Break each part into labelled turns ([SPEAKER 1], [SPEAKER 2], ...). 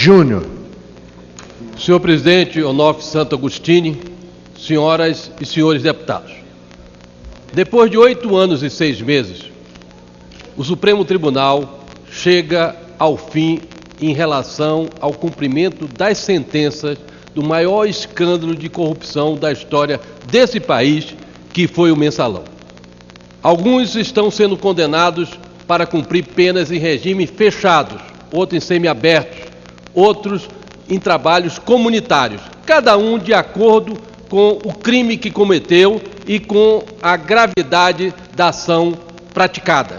[SPEAKER 1] Júnior.
[SPEAKER 2] Senhor presidente Onofre Santo Agostini, senhoras e senhores deputados, depois de 8 anos e 6 meses, o Supremo Tribunal chega ao fim em relação ao cumprimento das sentenças do maior escândalo de corrupção da história desse país, que foi o Mensalão. Alguns estão sendo condenados para cumprir penas em regime fechados, outros em semiabertos, outros em trabalhos comunitários, cada um de acordo com o crime que cometeu e com a gravidade da ação praticada.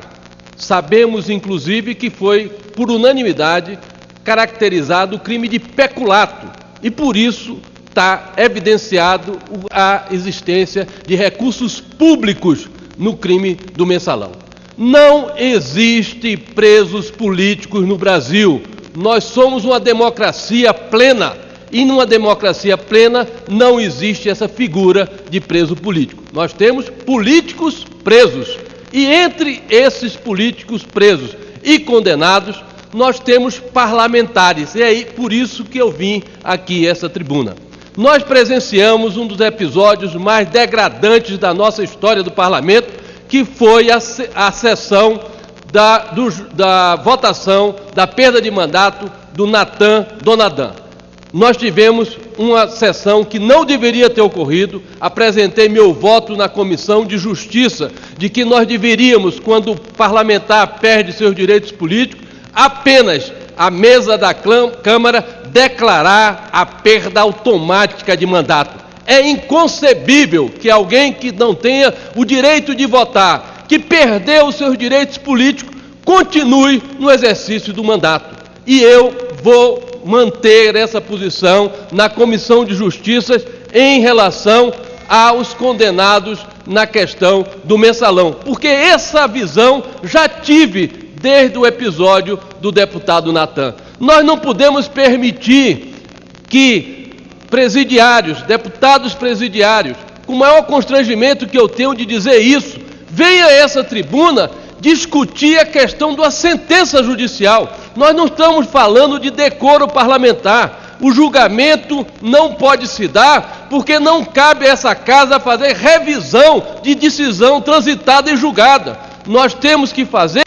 [SPEAKER 2] Sabemos, inclusive, que foi, por unanimidade, caracterizado o crime de peculato e, por isso, está evidenciado a existência de recursos públicos no crime do Mensalão. Não existe presos políticos no Brasil. Nós somos uma democracia plena e numa democracia plena não existe essa figura de preso político. Nós temos políticos presos e entre esses políticos presos e condenados nós temos parlamentares. E é por isso que eu vim aqui a essa tribuna. Nós presenciamos um dos episódios mais degradantes da nossa história do parlamento, que foi a sessão da votação da perda de mandato do Natan Donadã. Nós tivemos uma sessão que não deveria ter ocorrido. Apresentei meu voto na Comissão de Justiça de que nós deveríamos, quando o parlamentar perde seus direitos políticos, apenas a mesa da Câmara declarar a perda automática de mandato. É inconcebível que alguém que não tenha o direito de votar, que perdeu os seus direitos políticos, continue no exercício do mandato. E eu vou manter essa posição na Comissão de Justiça em relação aos condenados na questão do Mensalão, porque essa visão já tive desde o episódio do deputado Natan. Nós não podemos permitir que presidiários, deputados presidiários, com o maior constrangimento que eu tenho de dizer isso, venha a essa tribuna discutir a questão da sentença judicial. Nós não estamos falando de decoro parlamentar. O julgamento não pode se dar porque não cabe a essa casa fazer revisão de decisão transitada e julgada. Nós temos que fazer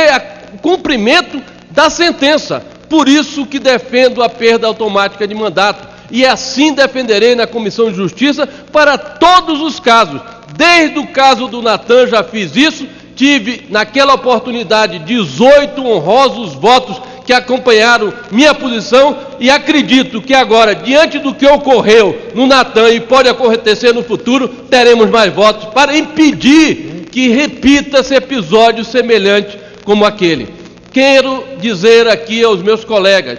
[SPEAKER 2] o cumprimento da sentença. Por isso que defendo a perda automática de mandato. E assim defenderei na Comissão de Justiça para todos os casos. Desde o caso do Natan já fiz isso. Tive, naquela oportunidade, 18 honrosos votos que acompanharam minha posição e acredito que agora, diante do que ocorreu no Natan e pode acontecer no futuro, teremos mais votos para impedir que repita-se episódio semelhante como aquele. Quero dizer aqui aos meus colegas,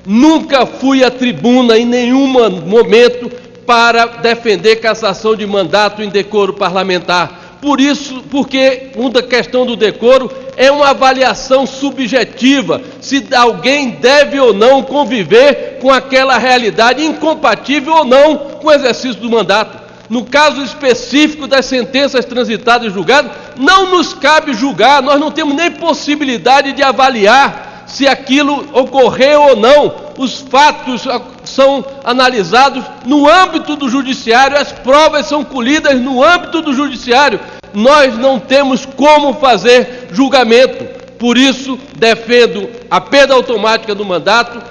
[SPEAKER 2] nunca fui à tribuna em nenhum momento para defender cassação de mandato em decoro parlamentar. Por isso, porque uma questão do decoro é uma avaliação subjetiva, se alguém deve ou não conviver com aquela realidade incompatível ou não com o exercício do mandato. No caso específico das sentenças transitadas e julgadas, não nos cabe julgar, nós não temos nem possibilidade de avaliar se aquilo ocorreu ou não. Os fatos são analisados no âmbito do judiciário, as provas são colhidas no âmbito do judiciário. Nós não temos como fazer julgamento. Por isso, defendo a perda automática do mandato.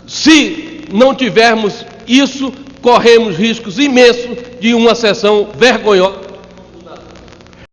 [SPEAKER 2] Se não tivermos isso, corremos riscos imensos de uma sessão vergonhosa